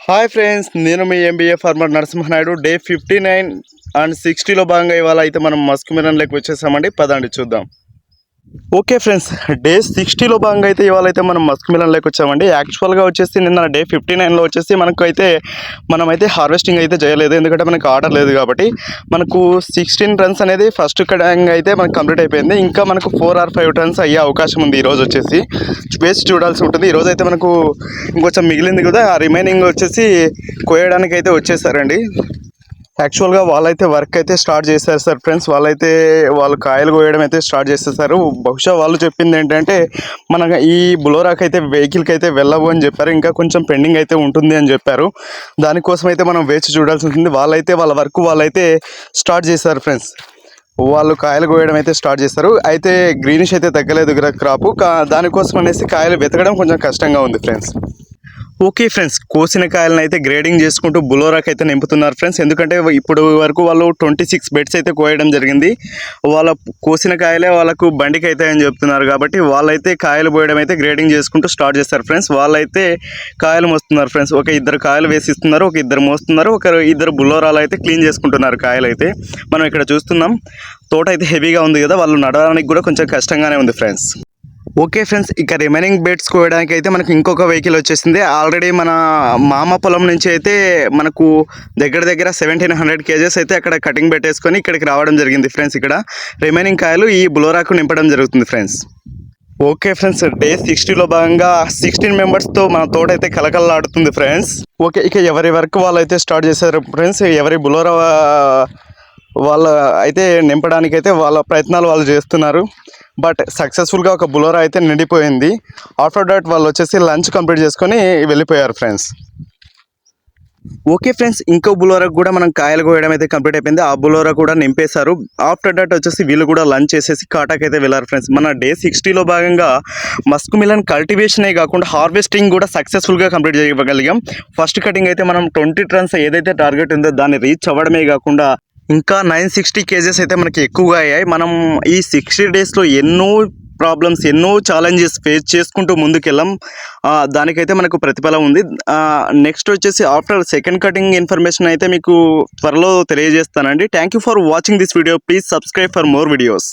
Hi friends, నేను మీ MBA farmer Narasimhanaidu. Day 59 and 60లో భాగంగా ఇవాళ అయితే మనం మస్క్ మిలన్ లెక్క వచ్చేసామండి. పదండి చూద్దాం. ఓకే ఫ్రెండ్స్, డే 60లో భాగంగా అయితే ఇవాళ అయితే మనం మస్క్ మిలన్ లెక్క వచ్చామండి. యాక్చువల్గా వచ్చేసి నిన్న డే 59లో వచ్చేసి మనమైతే హార్వెస్టింగ్ అయితే చేయలేదు, ఎందుకంటే మనకు ఆర్డర్ లేదు కాబట్టి. మనకు 16 టన్స్ అనేది ఫస్ట్ కటింగ్ అయితే మనకు కంప్లీట్ అయిపోయింది. ఇంకా మనకు 4 or 5 టన్స్ అయ్యే అవకాశం ఉంది. ఈరోజు వచ్చేసి వేస్ట్ చూడాల్సి ఉంటుంది. ఈరోజు అయితే మనకు ఇంకొంచెం మిగిలింది కదా, ఆ రిమైనింగ్ వచ్చేసి కోయడానికి అయితే వచ్చేసారండి. యాక్చువల్గా వాళ్ళైతే వర్క్ అయితే స్టార్ట్ చేశారు సార్ ఫ్రెండ్స్. వాళ్ళు కాయలు కోయడం అయితే స్టార్ట్ చేసేసారు. బహుశా వాళ్ళు చెప్పింది ఏంటంటే మన ఈ బులోరాకి అయితే వెహికల్కి అయితే వెళ్ళవు అని చెప్పారు. ఇంకా కొంచెం పెండింగ్ అయితే ఉంటుంది అని చెప్పారు. దానికోసం అయితే మనం వేచి చూడాల్సి ఉంటుంది. వాళ్ళ వర్క్ వాళ్ళైతే స్టార్ట్ చేశారు ఫ్రెండ్స్. వాళ్ళు కాయలు కోయడం అయితే స్టార్ట్ చేస్తారు. అయితే గ్రీనిష్ అయితే తగ్గలేదు క్రాపు. దానికోసం అనేసి కాయలు వెతకడం కొంచెం కష్టంగా ఉంది ఫ్రెండ్స్. ఓకే ఫ్రెండ్స్, కోసిన కాయలను అయితే గ్రేడింగ్ చేసుకుంటూ బులోరాకి అయితే నింపుతున్నారు ఫ్రెండ్స్. ఎందుకంటే ఇప్పుడు వరకు వాళ్ళు 26 బెడ్స్ అయితే కోయడం జరిగింది. వాళ్ళ కోసిన కాయలే వాళ్ళకు బండికి అయితే అని చెప్తున్నారు కాబట్టి వాళ్ళైతే కాయలు పోయడం అయితే గ్రేడింగ్ చేసుకుంటూ స్టార్ట్ చేస్తారు ఫ్రెండ్స్. వాళ్ళైతే కాయలు మోస్తున్నారు ఫ్రెండ్స్. ఒక ఇద్దరు కాయలు వేసిస్తున్నారు, ఒక ఇద్దరు మోస్తున్నారు, ఇద్దరు బులోరాలు అయితే క్లీన్ చేసుకుంటున్నారు కాయలు అయితే. మనం ఇక్కడ చూస్తున్నాం, తోట అయితే హెవీగా ఉంది కదా, వాళ్ళు నడవడానికి కూడా కొంచెం కష్టంగానే ఉంది ఫ్రెండ్స్. ఓకే ఫ్రెండ్స్, ఇక రిమైనింగ్ బెడ్స్ కోయడానికి అయితే మనకు ఇంకొక వెహికల్ వచ్చేసింది. ఆల్రెడీ మన మామ పొలం నుంచి అయితే మనకు దగ్గర 1700 kgs అయితే అక్కడ కటింగ్ పెట్టేసుకొని ఇక్కడికి రావడం జరిగింది ఫ్రెండ్స్. ఇక్కడ రిమైనింగ్ కాయలు ఈ బులోరాకు నింపడం జరుగుతుంది ఫ్రెండ్స్. ఓకే ఫ్రెండ్స్, డే 60లో భాగంగా 16 మెంబర్స్తో మన తోట అయితే కలకలలాడుతుంది ఫ్రెండ్స్. ఓకే, ఇక ఎవరి వర్క్ వాళ్ళు అయితే స్టార్ట్ చేశారు ఫ్రెండ్స్. ఎవరి బులోరా వాళ్ళ అయితే నింపడానికి అయితే వాళ్ళ ప్రయత్నాలు వాళ్ళు చేస్తున్నారు. బట్ సక్సెస్ఫుల్గా ఒక బులోరా అయితే నిండిపోయింది. ఆఫ్టర్ దాట్ వాళ్ళు వచ్చేసి లంచ్ కంప్లీట్ చేసుకొని వెళ్ళిపోయారు ఫ్రెండ్స్. ఓకే ఫ్రెండ్స్, ఇంకో బులోరాకు కూడా మనం కాయలు కోయడం అయితే కంప్లీట్ అయిపోయింది. ఆ బులోరా కూడా నింపేశారు. ఆఫ్టర్ దట్ వచ్చేసి వీళ్ళు కూడా లంచ్ చేసేసి కాటాకి అయితే వెళ్ళారు ఫ్రెండ్స్. మన డే 60లో భాగంగా మస్క్ మిలన్ కల్టివేషనే కాకుండా హార్వెస్టింగ్ కూడా సక్సెస్ఫుల్గా కంప్లీట్ చేయగలిగాం. ఫస్ట్ కటింగ్ అయితే మనం 20 టన్స్ ఏదైతే టార్గెట్ ఉందో దాన్ని రీచ్ అవ్వడమే కాకుండా ఇంకా 960 kgs అయితే మనకి ఎక్కువగా అయ్యాయి. మనం ఈ 60 డేస్లో ఎన్నో ప్రాబ్లమ్స్, ఎన్నో ఛాలెంజెస్ ఫేస్ చేసుకుంటూ ముందుకెళ్ళాం. దానికైతే మనకు ప్రతిఫలం ఉంది. నెక్స్ట్ వచ్చేసి ఆఫ్టర్ సెకండ్ కటింగ్ ఇన్ఫర్మేషన్ అయితే మీకు త్వరలో తెలియజేస్తానండి. Thank you for watching this video. Please subscribe for more videos.